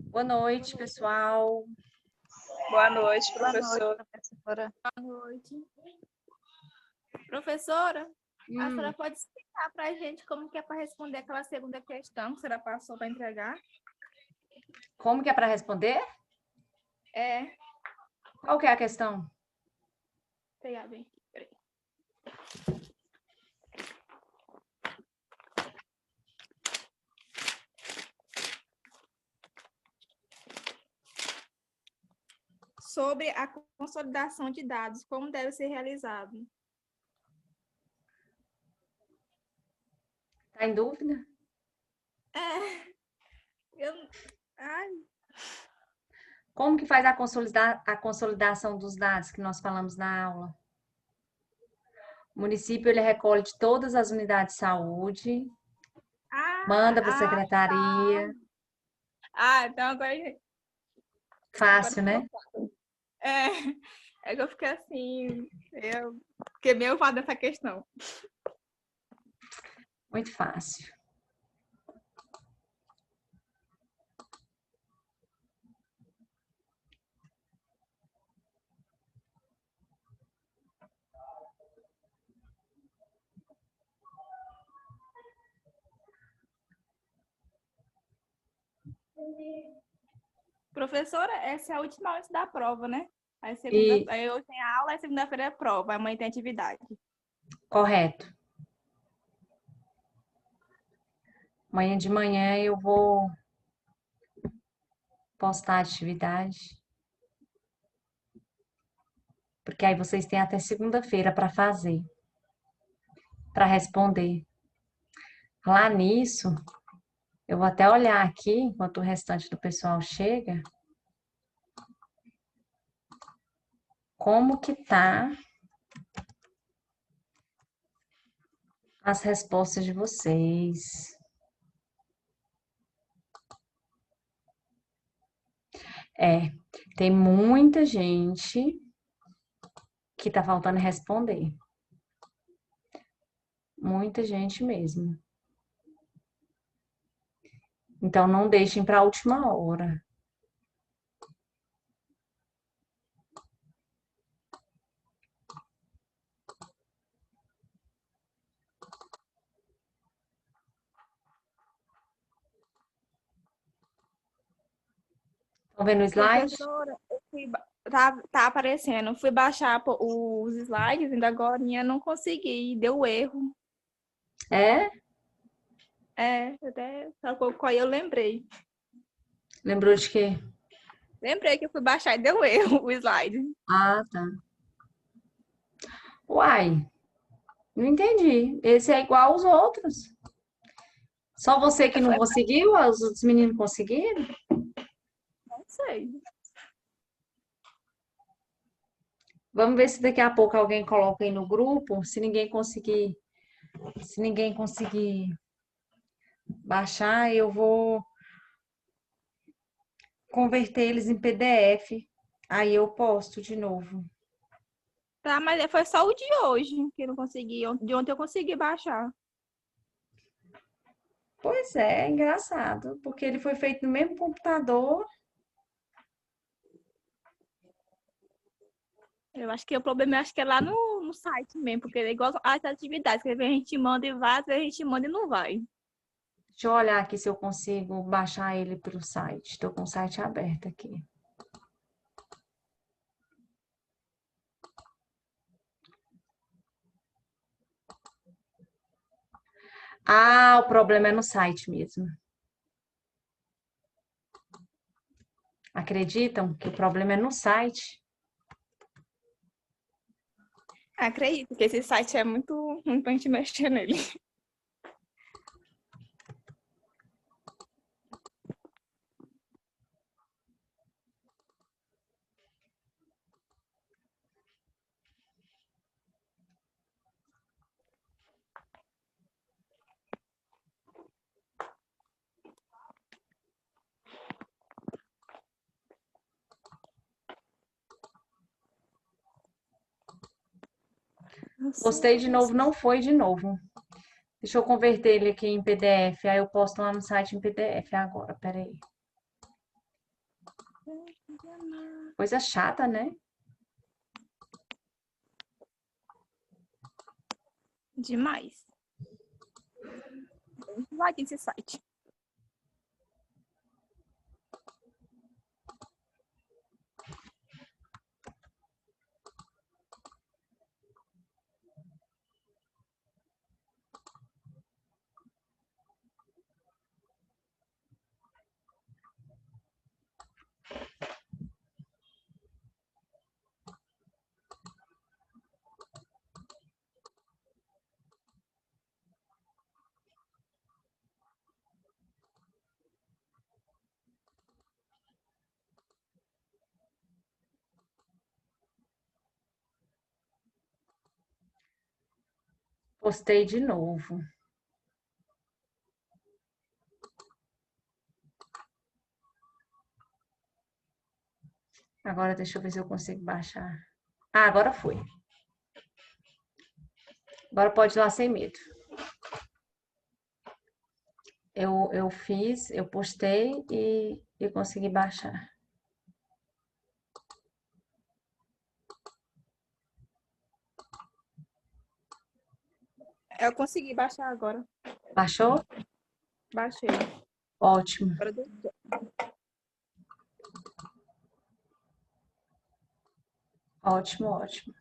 Boa noite, pessoal. Boa noite, Boa professora. noite, professora. Boa noite. Professora, a senhora pode explicar para a gente como que é para responder aquela segunda questão que a senhora passou para entregar? Como que é para responder? É. Qual que é a questão? Vou pegar bem aqui, peraí. Sobre a consolidação de dados, como deve ser realizado? Tá em dúvida? Ai, Como que faz a consolidação dos dados que nós falamos na aula? O município, ele recolhe de todas as unidades de saúde, manda para a secretaria. Então agora... Fácil, né? É que eu fiquei assim, eu fiquei meio vaga nessa questão. Muito fácil. Professora, essa é a última antes da prova, né? Aí, aí hoje tem aula, aí segunda-feira é prova, amanhã tem atividade. Correto. Amanhã de manhã eu vou postar a atividade. Porque aí vocês têm até segunda-feira para fazer, para responder. Lá nisso, eu vou até olhar aqui, enquanto o restante do pessoal chega, como que tá as respostas de vocês. Tem muita gente que tá faltando responder. Muita gente mesmo. Então, não deixem para a última hora. Estão vendo o slide? Professora, tá aparecendo. Fui baixar os slides, ainda agora não consegui, deu erro. É? Até qual eu lembrei. Lembrou de quê? Lembrei que eu fui baixar e deu erro o slide. Ah, tá. Uai, não entendi. Esse é igual aos outros. Só você que não conseguiu? Os outros meninos conseguiram? Não sei. Vamos ver se daqui a pouco alguém coloca aí no grupo. Se ninguém conseguir baixar, eu vou converter eles em PDF. Aí eu posto de novo. Tá, mas foi só o de hoje que eu não consegui. De ontem eu consegui baixar. Pois é, engraçado, porque ele foi feito no mesmo computador. Eu acho que o problema é lá no site mesmo, porque é igual as atividades, que a gente manda e vai, às vezes a gente manda e não vai. Deixa eu olhar aqui se eu consigo baixar ele pelo site. Estou com o site aberto aqui. Ah, o problema é no site mesmo. Acreditam que o problema é no site? Acredito que esse site é muito ruim pra gente mexer nele. Postei de novo, não foi de novo. Deixa eu converter ele aqui em PDF, aí eu posto lá no site em PDF agora, peraí. Coisa chata, né? Demais. Vai aqui esse site. Postei de novo. Agora deixa eu ver se eu consigo baixar. Ah, agora foi. Agora pode ir lá sem medo. Eu fiz, eu postei e consegui baixar. Eu consegui baixar agora. Baixou? Baixei. Ótimo. Agora deu. Ótimo, ótimo.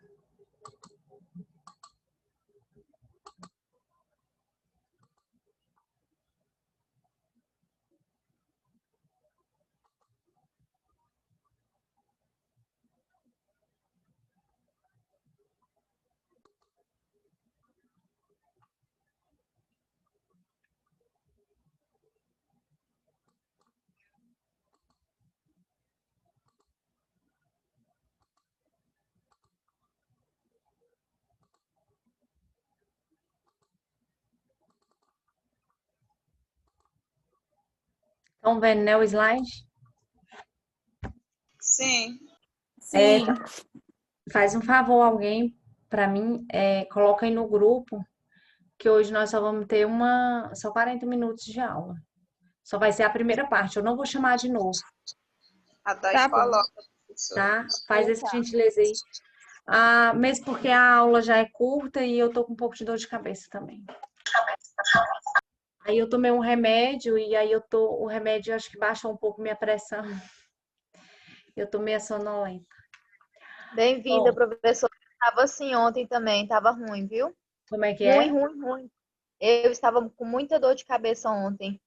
Estão vendo, né, o slide? Sim. É, Sim. faz um favor alguém para mim, coloca aí no grupo que hoje nós só vamos ter só 40 minutos de aula. Só vai ser a primeira parte, eu não vou chamar de novo, A Dai Tá bom. coloca, professora. tá? Faz esse gentileza aí. Ah, mesmo porque a aula já é curta e eu tô com um pouco de dor de cabeça também. Aí eu tomei um remédio e aí o remédio acho que baixou um pouco minha pressão. Eu tô meio sonolenta. Bem-vinda, Bom, professora. Estava assim ontem também, estava ruim, viu? como é que Ruim, é? ruim, ruim. Eu estava com muita dor de cabeça ontem,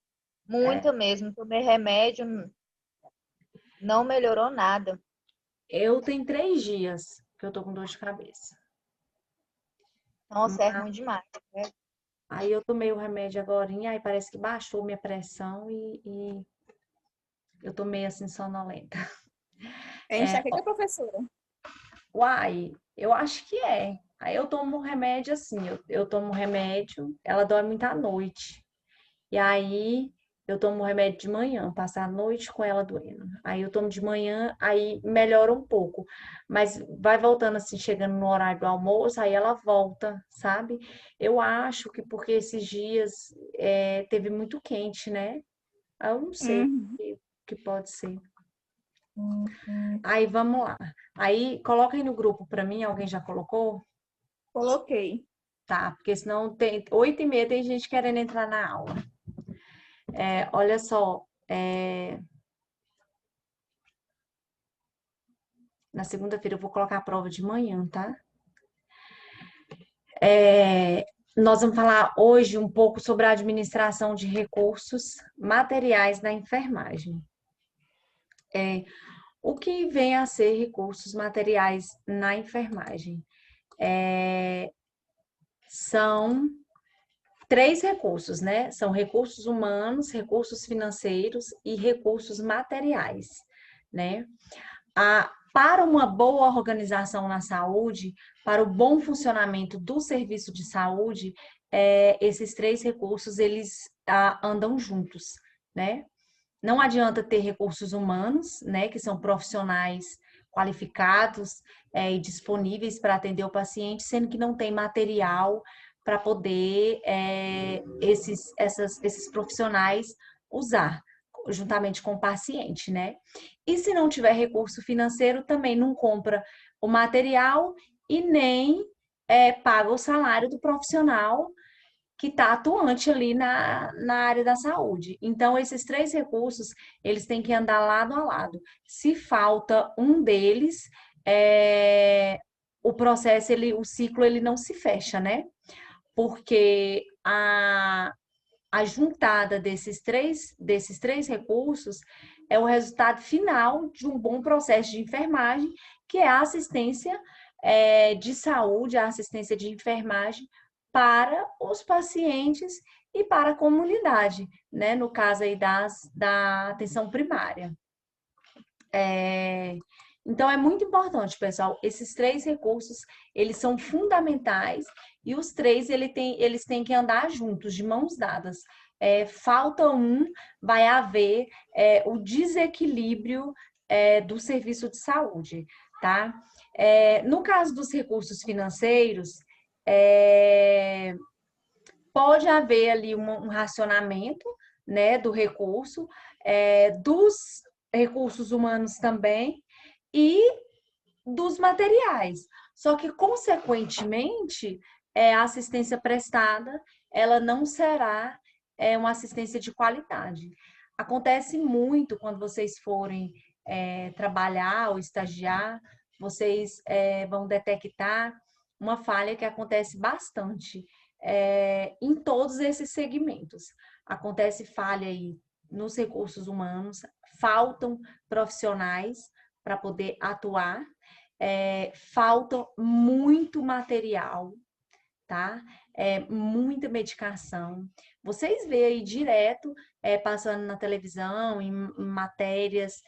É, muita mesmo. Tomei remédio, não melhorou nada. eu tenho 3 dias que eu tô com dor de cabeça. Nossa, é ruim demais, né? Aí eu tomei o remédio agorinha, aí parece que baixou minha pressão e eu tô meio assim sonolenta. É enxaqueca, professora? Uai, eu acho que é. Aí eu tomo remédio assim, eu tomo remédio, ela dói muito à noite. E aí eu tomo remédio de manhã, passar a noite com ela doendo. Aí eu tomo de manhã, aí melhora um pouco. Mas vai voltando assim, chegando no horário do almoço, aí ela volta, sabe? Eu acho que porque esses dias teve muito quente, né? Aí eu não sei o Uhum. que pode ser. Aí vamos lá. Aí coloca aí no grupo para mim, alguém já colocou? Coloquei. Tá, porque senão tem 8h30 tem gente querendo entrar na aula. Olha só, na segunda-feira eu vou colocar a prova de manhã, tá? Nós vamos falar hoje um pouco sobre a administração de recursos materiais na enfermagem. O que vem a ser recursos materiais na enfermagem? São três recursos, né? São recursos humanos, recursos financeiros e recursos materiais, né? Para uma boa organização na saúde, para o bom funcionamento do serviço de saúde, esses três recursos, eles andam juntos, né? Não adianta ter recursos humanos, né, que são profissionais qualificados e disponíveis para atender o paciente, sendo que não tem material para poder esses profissionais usar juntamente com o paciente, né? E se não tiver recurso financeiro, também não compra o material e nem paga o salário do profissional que está atuante ali na área da saúde. Então, esses três recursos, eles têm que andar lado a lado. Se falta um deles, o processo, o ciclo, ele não se fecha, né? Porque a juntada desses três recursos é o resultado final de um bom processo de enfermagem, que é a assistência de saúde, a assistência de enfermagem para os pacientes e para a comunidade, né? No caso aí da atenção primária. Então, é muito importante, pessoal, esses três recursos, eles são fundamentais e os três, eles têm que andar juntos, de mãos dadas. Falta um, vai haver o desequilíbrio do serviço de saúde, tá? No caso dos recursos financeiros, pode haver ali um racionamento, né, do recurso, dos recursos humanos também e dos materiais. Só que, consequentemente, a assistência prestada, ela não será uma assistência de qualidade. Acontece muito quando vocês forem trabalhar ou estagiar, vocês vão detectar uma falha que acontece bastante em todos esses segmentos. Acontece falha aí nos recursos humanos, faltam profissionais para poder atuar, falta muito material, tá? Muita medicação. Vocês veem aí direto, passando na televisão, em matérias,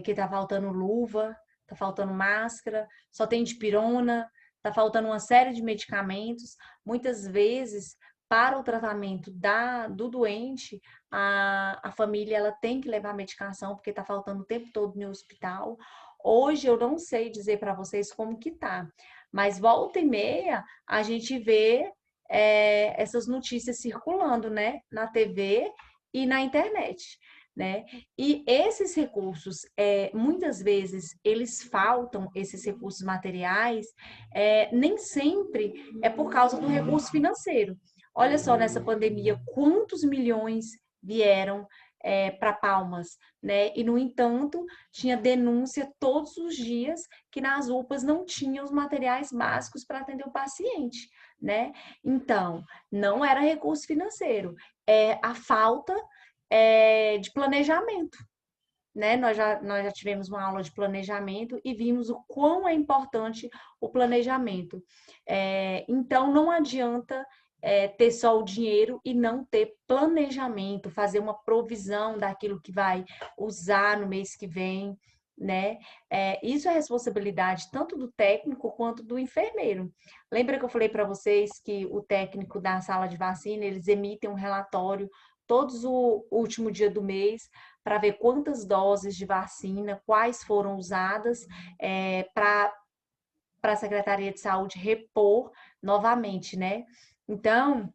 que tá faltando luva, tá faltando máscara, só tem dipirona, tá faltando uma série de medicamentos. Muitas vezes, para o tratamento do doente, a família ela tem que levar medicação, porque tá faltando o tempo todo no hospital. Hoje eu não sei dizer para vocês como que tá, mas volta e meia a gente vê essas notícias circulando, né, na TV e na internet, né? E esses recursos, muitas vezes, eles faltam, esses recursos materiais, nem sempre é por causa do recurso financeiro. Olha só, nessa pandemia, quantos milhões vieram para Palmas, né? E, no entanto, tinha denúncia todos os dias que nas UPAs não tinham os materiais básicos para atender o paciente, né? Então, não era recurso financeiro, a falta de planejamento, né? Nós já tivemos uma aula de planejamento e vimos o quão é importante o planejamento. Então, não adianta ter só o dinheiro e não ter planejamento, fazer uma provisão daquilo que vai usar no mês que vem, né? Isso é responsabilidade tanto do técnico quanto do enfermeiro. Lembra que eu falei para vocês que o técnico da sala de vacina, eles emitem um relatório todos o último dia do mês para ver quantas doses de vacina, quais foram usadas para a Secretaria de Saúde repor novamente, né? Então,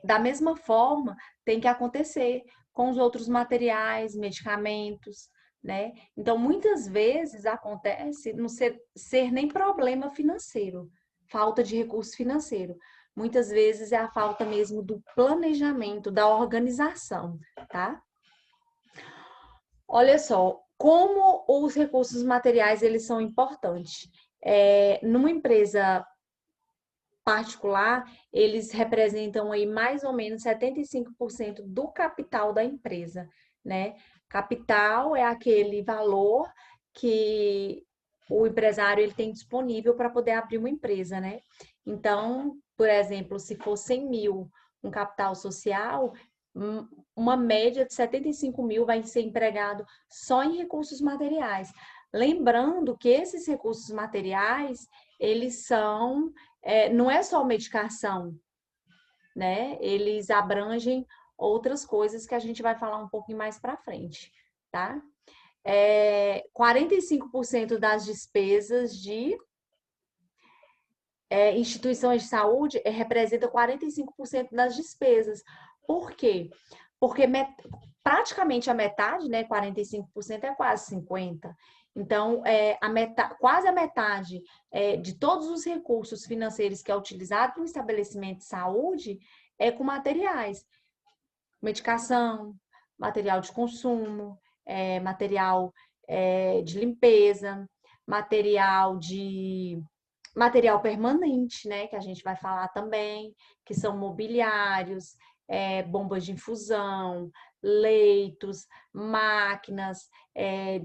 da mesma forma, tem que acontecer com os outros materiais, medicamentos, né? Então, muitas vezes acontece não ser nem problema financeiro, falta de recurso financeiro. Muitas vezes é a falta mesmo do planejamento, da organização, tá? Olha só, como os recursos materiais eles são importantes. Numa empresa particular, eles representam aí mais ou menos 75% do capital da empresa, né? Capital é aquele valor que o empresário ele tem disponível para poder abrir uma empresa, né? Então, por exemplo, se for 100 mil um capital social, uma média de 75 mil vai ser empregado só em recursos materiais. Lembrando que esses recursos materiais, eles são, não é só medicação, né? Eles abrangem outras coisas que a gente vai falar um pouquinho mais para frente, tá? 45% das despesas de instituições de saúde representa 45% das despesas. Por quê? Porque praticamente a metade, né, 45% é quase 50%. Então, quase a metade de todos os recursos financeiros que é utilizado no estabelecimento de saúde é com materiais. Medicação, material de consumo, material de limpeza, material permanente, né, que a gente vai falar também, que são mobiliários, bombas de infusão, leitos, máquinas,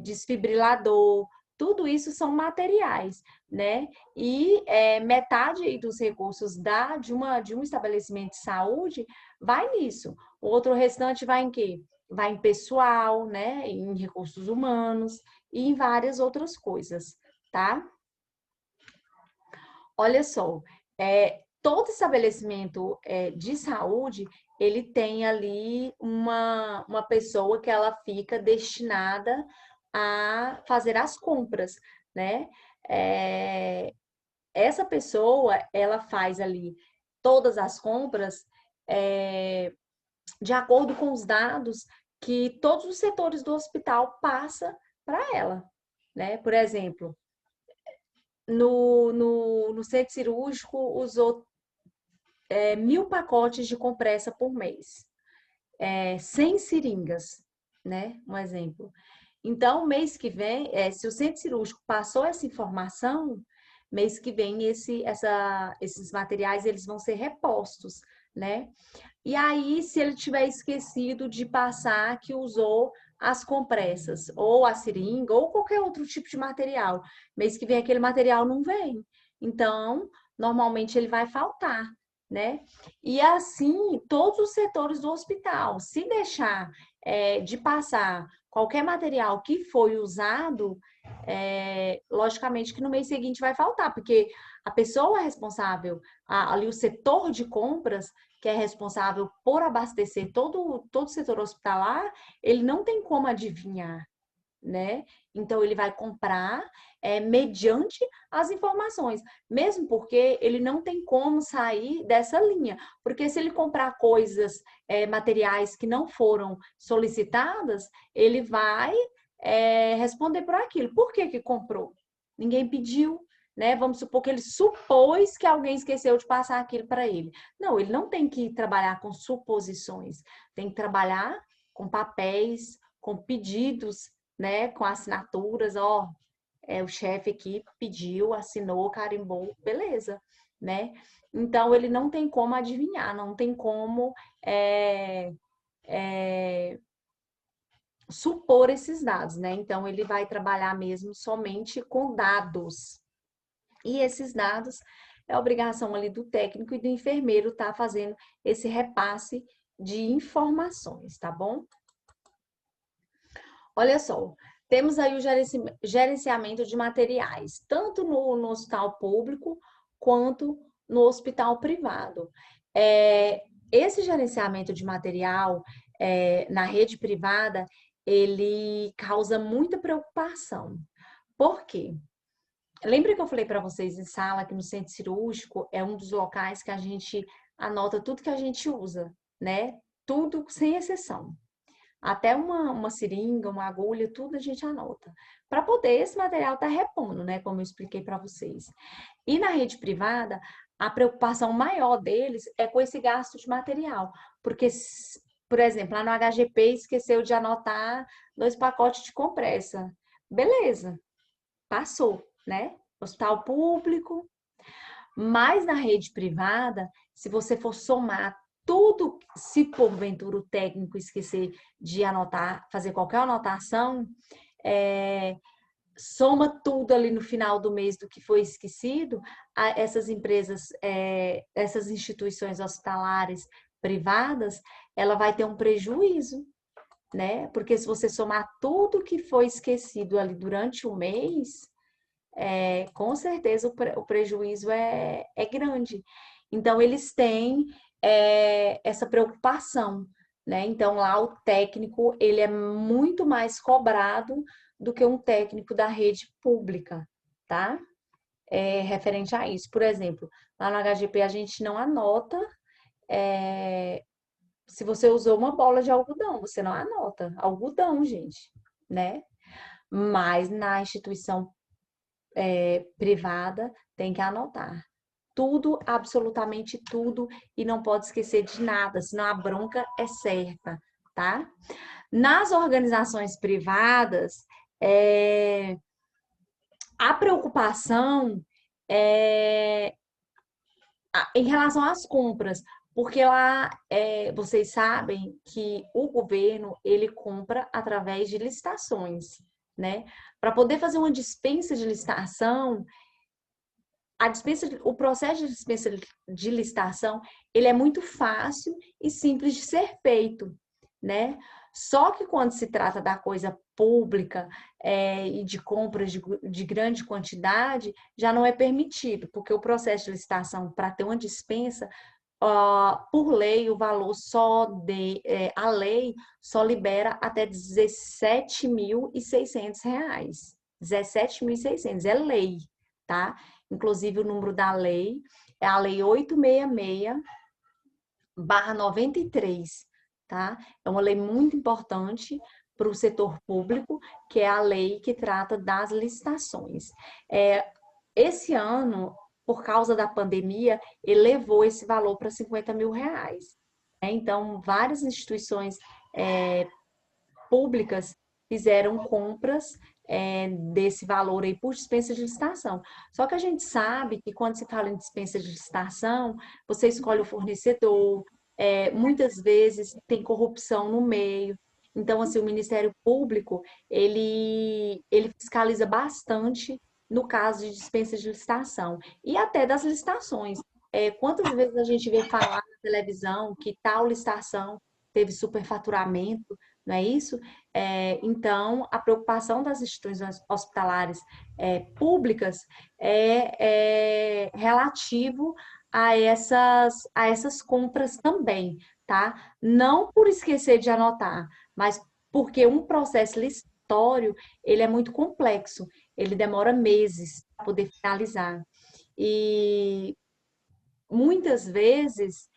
desfibrilador, tudo isso são materiais, né? E metade dos recursos de um estabelecimento de saúde vai nisso. O outro restante vai em quê? Vai em pessoal, né? Em recursos humanos e em várias outras coisas, tá? Olha só, todo estabelecimento de saúde, ele tem ali uma pessoa que ela fica destinada a fazer as compras, né? Essa pessoa, ela faz ali todas as compras de acordo com os dados que todos os setores do hospital passam para ela, né? Por exemplo, no centro cirúrgico usou 1.000 pacotes de compressa por mês, 100 seringas, né? Um exemplo. Então, mês que vem, se o centro cirúrgico passou essa informação, mês que vem esses materiais eles vão ser repostos, né? E aí, se ele tiver esquecido de passar que usou as compressas, ou a seringa, ou qualquer outro tipo de material, mês que vem aquele material não vem. Então, normalmente ele vai faltar, né? E assim, todos os setores do hospital, se deixar de passar qualquer material que foi usado, logicamente que no mês seguinte vai faltar, porque a pessoa responsável, ali o setor de compras, que é responsável por abastecer todo o setor hospitalar, ele não tem como adivinhar, né? Então, ele vai comprar mediante as informações, mesmo porque ele não tem como sair dessa linha, porque se ele comprar coisas, materiais que não foram solicitadas, ele vai responder por aquilo. Por que que comprou? Ninguém pediu, né? Vamos supor que ele supôs que alguém esqueceu de passar aquilo para ele. Não, ele não tem que trabalhar com suposições, tem que trabalhar com papéis, com pedidos, né? Com assinaturas, o chefe aqui pediu, assinou, carimbou, beleza, né? Então, ele não tem como adivinhar, não tem como supor esses dados, né? Então, ele vai trabalhar mesmo somente com dados. E esses dados é obrigação ali do técnico e do enfermeiro estar fazendo esse repasse de informações, tá bom? Olha só, temos aí o gerenciamento de materiais, tanto no hospital público quanto no hospital privado. Esse gerenciamento de material na rede privada, ele causa muita preocupação. Por quê? Lembra que eu falei para vocês em sala que no centro cirúrgico é um dos locais que a gente anota tudo que a gente usa, né? Tudo sem exceção. Até uma seringa, uma agulha, tudo a gente anota. Para poder esse material estar repondo, né? Como eu expliquei para vocês. E na rede privada, a preocupação maior deles é com esse gasto de material. Porque, por exemplo, lá no HGP esqueceu de anotar 2 pacotes de compressa. Beleza, passou, né? Hospital público. Mas na rede privada, se você for somar tudo, se porventura o técnico esquecer de anotar, fazer qualquer anotação, soma tudo ali no final do mês do que foi esquecido, essas empresas, essas instituições hospitalares privadas, ela vai ter um prejuízo, né? Porque se você somar tudo que foi esquecido ali durante o mês, com certeza o prejuízo é grande. Então, eles têm essa preocupação, né? Então, lá o técnico, ele é muito mais cobrado do que um técnico da rede pública, tá? Referente a isso. Por exemplo, lá no HGP a gente não anota se você usou uma bola de algodão, você não anota. Algodão, gente, né? Mas na instituição privada tem que anotar. Tudo, absolutamente tudo, e não pode esquecer de nada, senão a bronca é certa, tá? Nas organizações privadas, a preocupação é em relação às compras, porque lá vocês sabem que o governo ele compra através de licitações, né? Para poder fazer uma dispensa de licitação, o processo de dispensa de licitação, ele é muito fácil e simples de ser feito, né? Só que quando se trata da coisa pública e de compras de grande quantidade, já não é permitido, porque o processo de licitação, para ter uma dispensa, por lei, o valor a lei só libera até R$ 17.600. 17.600 é lei, tá? Inclusive, o número da lei é a Lei 866/93, tá? É uma lei muito importante para o setor público, que é a lei que trata das licitações. Esse ano, por causa da pandemia, elevou esse valor para R$ 50 mil. Então, várias instituições públicas fizeram compras desse valor aí por dispensa de licitação. Só que a gente sabe que quando se fala em dispensa de licitação, você escolhe o fornecedor, muitas vezes tem corrupção no meio. Então, assim, o Ministério Público, ele fiscaliza bastante no caso de dispensa de licitação e até das licitações. Quantas vezes a gente vê falar na televisão que tal licitação teve superfaturamento, não é isso? Então, a preocupação das instituições hospitalares públicas é relativo a essas compras também, tá? Não por esquecer de anotar, mas porque um processo licitatório, ele é muito complexo, ele demora meses para poder finalizar. E muitas vezes,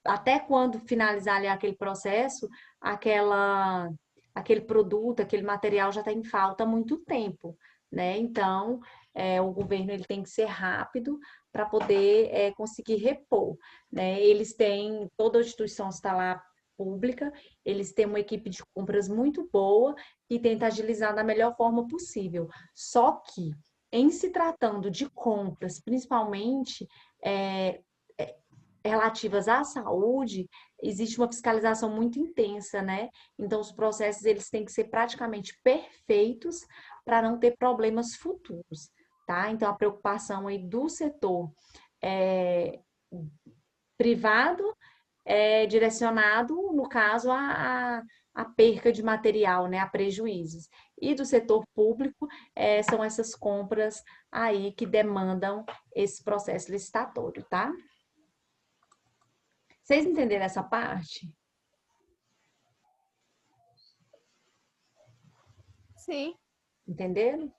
até quando finalizar ali aquele processo, aquele produto, aquele material já está em falta há muito tempo, né? Então, o governo ele tem que ser rápido para poder conseguir repor, né? Eles têm, toda a instituição está lá pública, eles têm uma equipe de compras muito boa e tenta agilizar da melhor forma possível. Só que, em se tratando de compras, principalmente relativas à saúde, existe uma fiscalização muito intensa, né? Então, os processos eles têm que ser praticamente perfeitos para não ter problemas futuros, tá? Então, a preocupação aí do setor privado é direcionado, no caso, a perca de material, né? A prejuízos. E do setor público, são essas compras aí que demandam esse processo licitatório, tá? Vocês entenderam essa parte? Sim. Entenderam?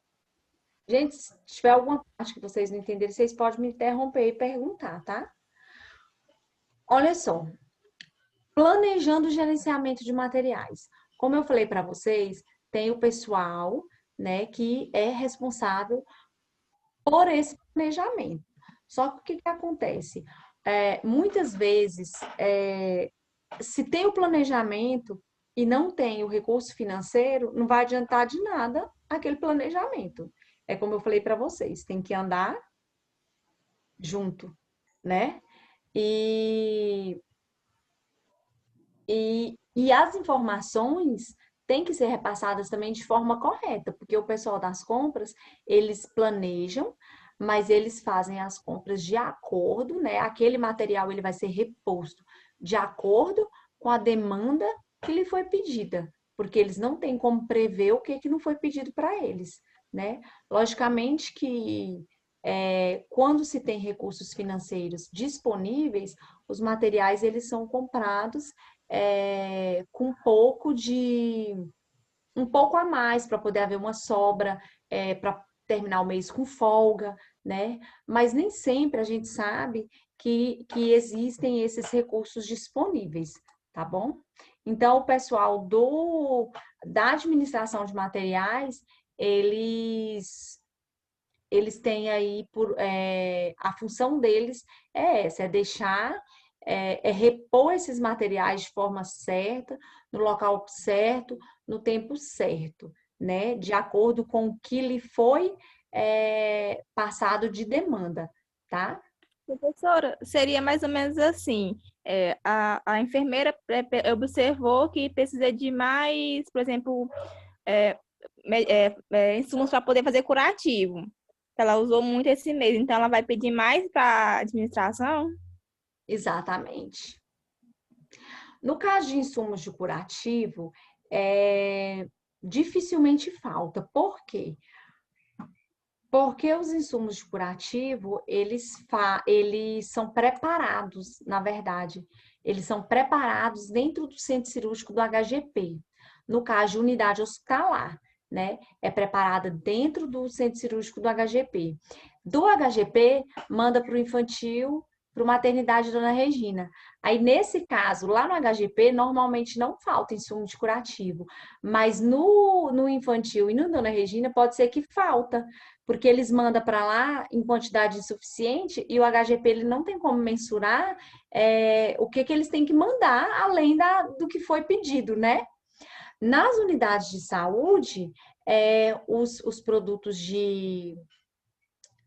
Gente, se tiver alguma parte que vocês não entenderem, vocês podem me interromper e perguntar, tá? Olha só. Planejando o gerenciamento de materiais. Como eu falei para vocês, tem o pessoal, né, que é responsável por esse planejamento. Só que o que acontece? Muitas vezes, se tem o planejamento e não tem o recurso financeiro, não vai adiantar de nada aquele planejamento. É como eu falei para vocês, tem que andar junto, né? E, e as informações têm que ser repassadas também de forma correta, porque o pessoal das compras, eles planejam, mas eles fazem as compras de acordo, né? Aquele material ele vai ser reposto de acordo com a demanda que lhe foi pedida, porque eles não têm como prever o que não foi pedido para eles, né? Logicamente que quando se tem recursos financeiros disponíveis, os materiais eles são comprados com um pouco a mais para poder haver uma sobra, para terminar o mês com folga, né? Mas nem sempre a gente sabe que existem esses recursos disponíveis, tá bom? Então, o pessoal da administração de materiais, eles têm aí a função deles é essa, é deixar, repor esses materiais de forma certa, no local certo, no tempo certo, né? De acordo com o que lhe foi passado de demanda, tá? Professora, seria mais ou menos assim. A enfermeira observou que precisa de mais, por exemplo, é, insumos para poder fazer curativo. Ela usou muito esse mês, então ela vai pedir mais para a administração? Exatamente. No caso de insumos de curativo, dificilmente falta. Por quê? Porque os insumos de curativo, eles são preparados, na verdade, eles são preparados dentro do centro cirúrgico do HGP. No caso de unidade hospitalar, né? É preparada dentro do centro cirúrgico do HGP. Do HGP, manda para o infantil, para a maternidade Dona Regina. Aí, nesse caso, lá no HGP, normalmente não falta insumo de curativo, mas no infantil e no Dona Regina pode ser que falta, porque eles mandam para lá em quantidade insuficiente e o HGP ele não tem como mensurar o que eles têm que mandar além do que foi pedido, né? Nas unidades de saúde, os produtos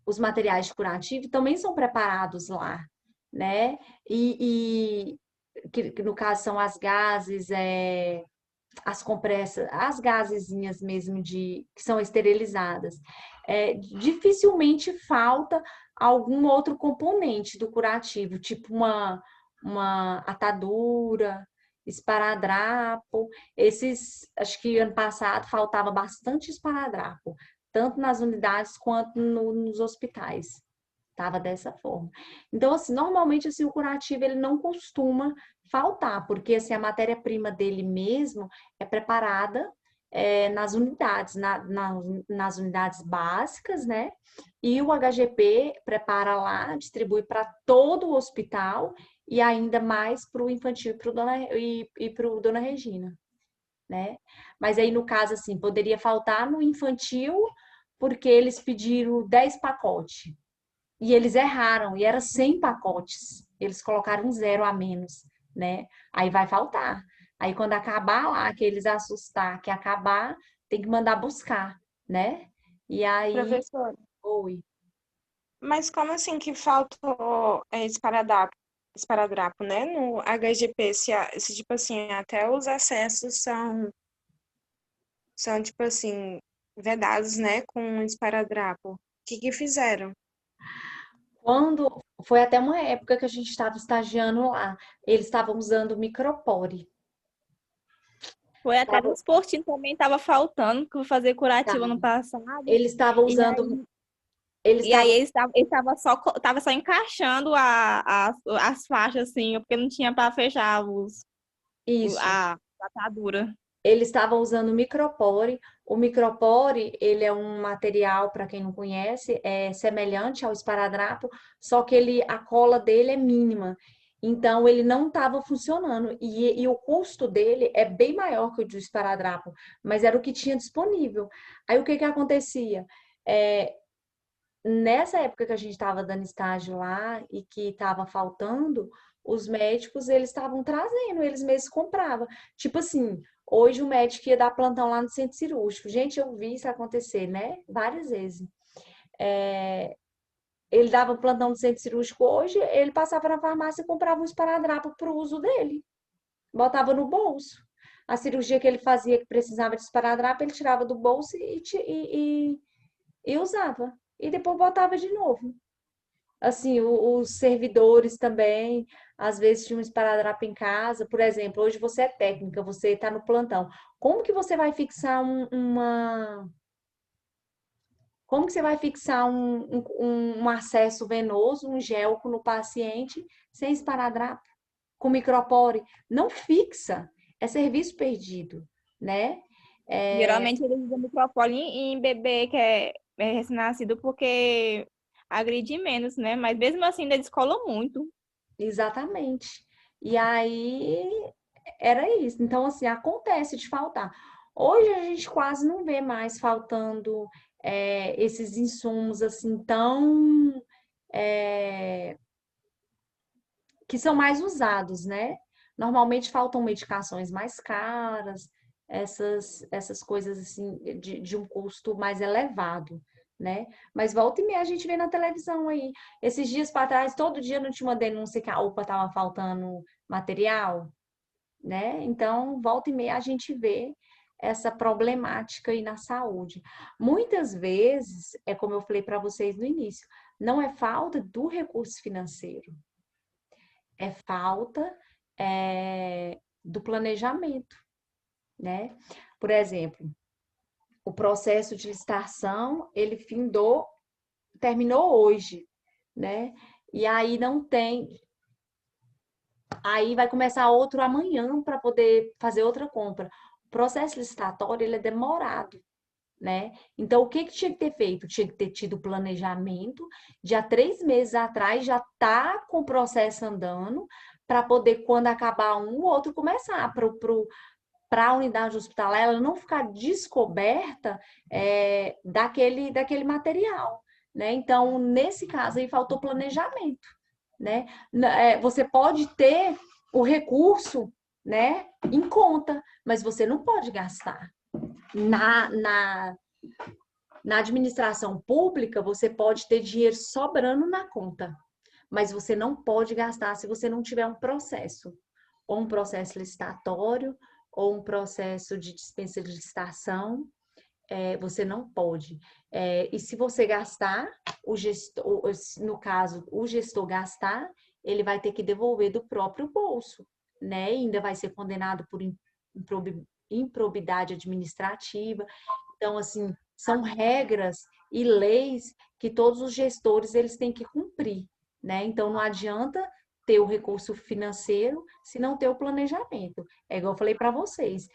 os materiais de curativo também são preparados lá, né? Que no caso são as gases, as compressas, as gasezinhas mesmo que são esterilizadas. Dificilmente falta algum outro componente do curativo, tipo uma atadura, esparadrapo. Acho que ano passado faltava bastante esparadrapo, tanto nas unidades quanto nos hospitais. Estava dessa forma. Então, assim, normalmente assim, o curativo ele não costuma faltar, porque assim, a matéria-prima dele mesmo é preparada nas unidades, nas unidades básicas, né? E o HGP prepara lá, distribui para todo o hospital e ainda mais para o infantil e para o Dona Regina, né? Mas aí, no caso, assim, poderia faltar no infantil porque eles pediram 10 pacotes. E eles erraram, e era 100 pacotes. Eles colocaram um zero a menos, né? Aí vai faltar. Aí quando acabar lá, que eles assustar, que acabar, tem que mandar buscar, né? E aí, Professora, oi. mas como assim que faltou esparadrapo, né? No HGP, se tipo assim, até os acessos são tipo assim, vedados, né? Com esparadrapo. O que fizeram? Quando foi até uma época que a gente estava estagiando lá, eles estavam usando micropore. Foi até Tava, nos postinhos também estava faltando, que eu vou fazer curativo tá. ano passado. Eles estavam E usando, aí, eles e aí estavam tava só encaixando as faixas, assim, porque não tinha para fechar isso. a atadura. Eles estavam usando o micropore. O micropore, ele é um material, para quem não conhece, é semelhante ao esparadrapo, só que a cola dele é mínima. Então, ele não estava funcionando. E o custo dele é bem maior que o do esparadrapo, mas era o que tinha disponível. Aí, o que que acontecia? É, Nessa época que a gente estava dando estágio lá e que estava faltando, os médicos eles estavam trazendo, eles mesmos compravam. Tipo assim, hoje o médico ia dar plantão lá no centro cirúrgico. Gente, eu vi isso acontecer, né? Várias vezes. ele dava plantão no centro cirúrgico hoje, ele passava na farmácia e comprava um esparadrapo para o uso dele. Botava no bolso. A cirurgia que ele fazia que precisava de esparadrapo, ele tirava do bolso e usava. E depois botava de novo. Assim, os servidores também, às vezes tinha um esparadrapo em casa. Por exemplo, hoje você é técnica, você está no plantão. Como que você vai fixar como que você vai fixar um acesso venoso, um gelco no paciente sem esparadrapo, com micropore? Não fixa, é serviço perdido, né? Geralmente eles usam micropole em bebê que é recém-nascido porque agride menos, né? Mas mesmo assim ainda descolam muito. Exatamente. E aí era isso. Então, assim, acontece de faltar. Hoje a gente quase não vê mais faltando esses insumos assim tão que são mais usados, né? Normalmente faltam medicações mais caras, essas coisas assim de um custo mais elevado, né? Mas volta e meia a gente vê na televisão aí. Esses dias para trás, todo dia não tinha uma denúncia que a UPA estava faltando material, né? Então, volta e meia a gente vê essa problemática aí na saúde. Muitas vezes, é como eu falei para vocês no início, não é falta do recurso financeiro, é falta do planejamento, né? Por exemplo, o processo de licitação, ele terminou hoje, né? E aí não tem, aí vai começar outro amanhã para poder fazer outra compra. O processo licitatório, ele é demorado, né? Então, o que que tinha que ter feito? Tinha que ter tido planejamento, de há 3 meses atrás já tá com o processo andando, para poder, quando acabar um, o outro começar, para a unidade hospitalar, ela não ficar descoberta daquele material, né? Então, nesse caso aí, faltou planejamento, né? Você pode ter o recurso, né, em conta, mas você não pode gastar. Na administração pública, você pode ter dinheiro sobrando na conta, mas você não pode gastar se você não tiver um processo, ou um processo licitatório, ou um processo de dispensa de licitação, você não pode. E se você gastar, no caso, o gestor gastar, ele vai ter que devolver do próprio bolso, né? E ainda vai ser condenado por improbidade administrativa. Então, assim, são regras e leis que todos os gestores eles têm que cumprir, né? Então, não adianta ter o recurso financeiro se não ter o planejamento. É igual eu falei para vocês,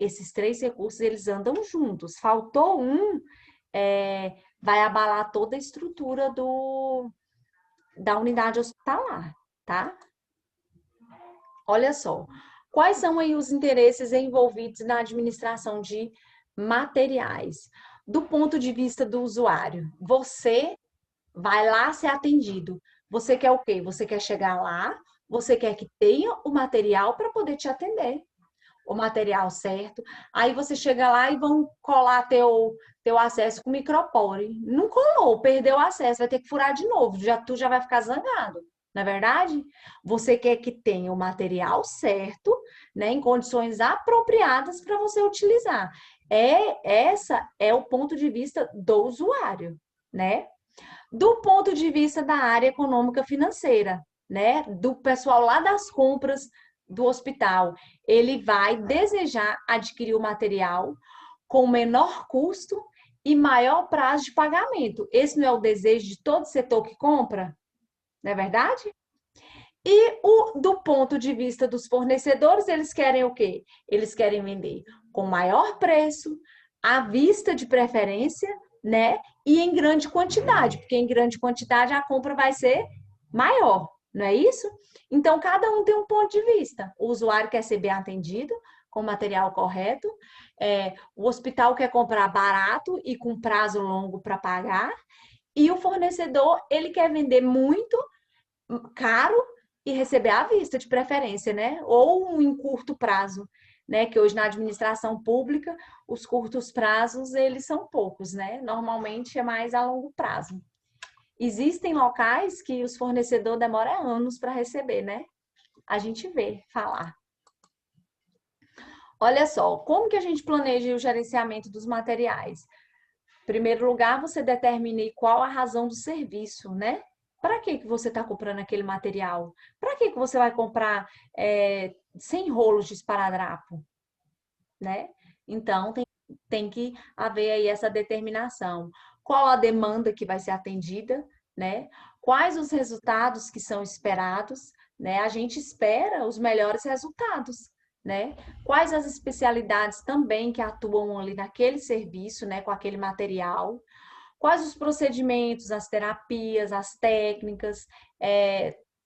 esses 3 recursos, eles andam juntos. Faltou um, vai abalar toda a estrutura da unidade hospitalar, tá? Olha só, quais são aí os interesses envolvidos na administração de materiais? Do ponto de vista do usuário, você vai lá ser atendido. Você quer o quê? Você quer chegar lá, você quer que tenha o material para poder te atender. O material certo. Aí você chega lá e vão colar teu acesso com micropore. Não colou, perdeu o acesso, vai ter que furar de novo. Tu já vai ficar zangado. Não é verdade? Você quer que tenha o material certo, né, em condições apropriadas para você utilizar. Essa é o ponto de vista do usuário, né? Do ponto de vista da área econômica financeira, né? Do pessoal lá das compras do hospital, ele vai desejar adquirir o material com menor custo e maior prazo de pagamento. Esse não é o desejo de todo setor que compra? Não é verdade? E do ponto de vista dos fornecedores, eles querem o quê? Eles querem vender com maior preço, à vista de preferência, né? E em grande quantidade, porque em grande quantidade a compra vai ser maior, não é isso? Então, cada um tem um ponto de vista. O usuário quer ser bem atendido, com o material correto, o hospital quer comprar barato e com prazo longo para pagar, e o fornecedor, ele quer vender muito caro e receber à vista, de preferência, né? Ou em curto prazo, né? Que hoje na administração pública, os curtos prazos, eles são poucos, né? Normalmente é mais a longo prazo. Existem locais que os fornecedores demoram anos para receber, né? A gente vê falar. Olha só, como que a gente planeja o gerenciamento dos materiais? Em primeiro lugar, você determine qual a razão do serviço, né? Para que você está comprando aquele material? Para que você vai comprar 100 rolos de esparadrapo, né? Então, tem que haver aí essa determinação. Qual a demanda que vai ser atendida, né? Quais os resultados que são esperados, né? A gente espera os melhores resultados, né? Quais as especialidades também que atuam ali naquele serviço, né? Com aquele material. Quais os procedimentos, as terapias, as técnicas,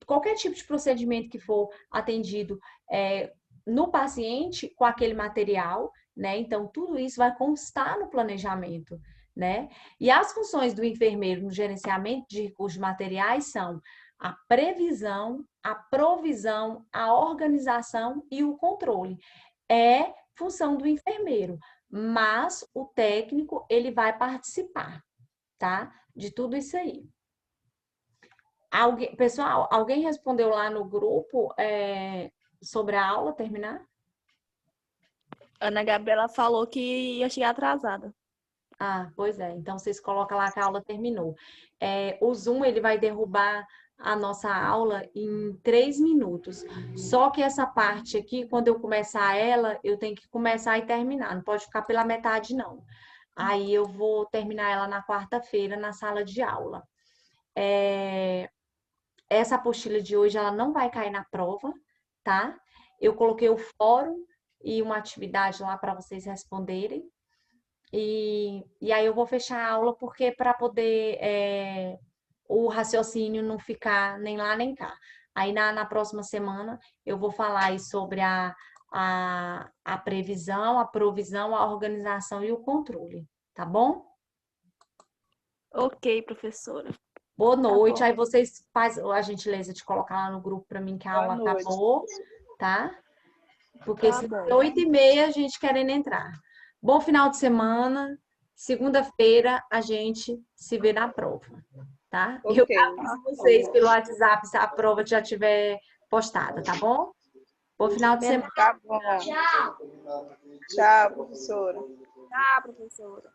qualquer tipo de procedimento que for atendido no paciente com aquele material, né? Então, tudo isso vai constar no planejamento, né? E as funções do enfermeiro no gerenciamento de recursos materiais são a previsão, a provisão, a organização e o controle. É função do enfermeiro, mas o técnico, ele vai participar, tá? De tudo isso aí. Pessoal, alguém respondeu lá no grupo sobre a aula terminar? Ana Gabriela falou que ia chegar atrasada. Ah, pois é. Então, vocês colocam lá que a aula terminou. O Zoom, ele vai derrubar a nossa aula em 3 minutos. Só que essa parte aqui, quando eu começar ela, eu tenho que começar e terminar. Não pode ficar pela metade, não. Aí eu vou terminar ela na quarta-feira, na sala de aula. Essa apostila de hoje, ela não vai cair na prova, tá? Eu coloquei o fórum e uma atividade lá para vocês responderem. E aí eu vou fechar a aula porque para poder o raciocínio não ficar nem lá nem cá. Aí na próxima semana eu vou falar aí sobre a previsão, a provisão, a organização e o controle, tá bom? Ok, professora. Boa noite. bom. Aí vocês fazem a gentileza de colocar lá no grupo para mim que a aula Boa noite. acabou, tá? Porque Tá se bom. 8h30 a gente querendo entrar. Bom final de semana. Segunda-feira a gente se vê na prova, tá? Eu Ok. aviso vocês pelo WhatsApp se a prova já tiver postada, tá bom? Bom final de semana. Tá bom. Tchau, professora. Tá, professora.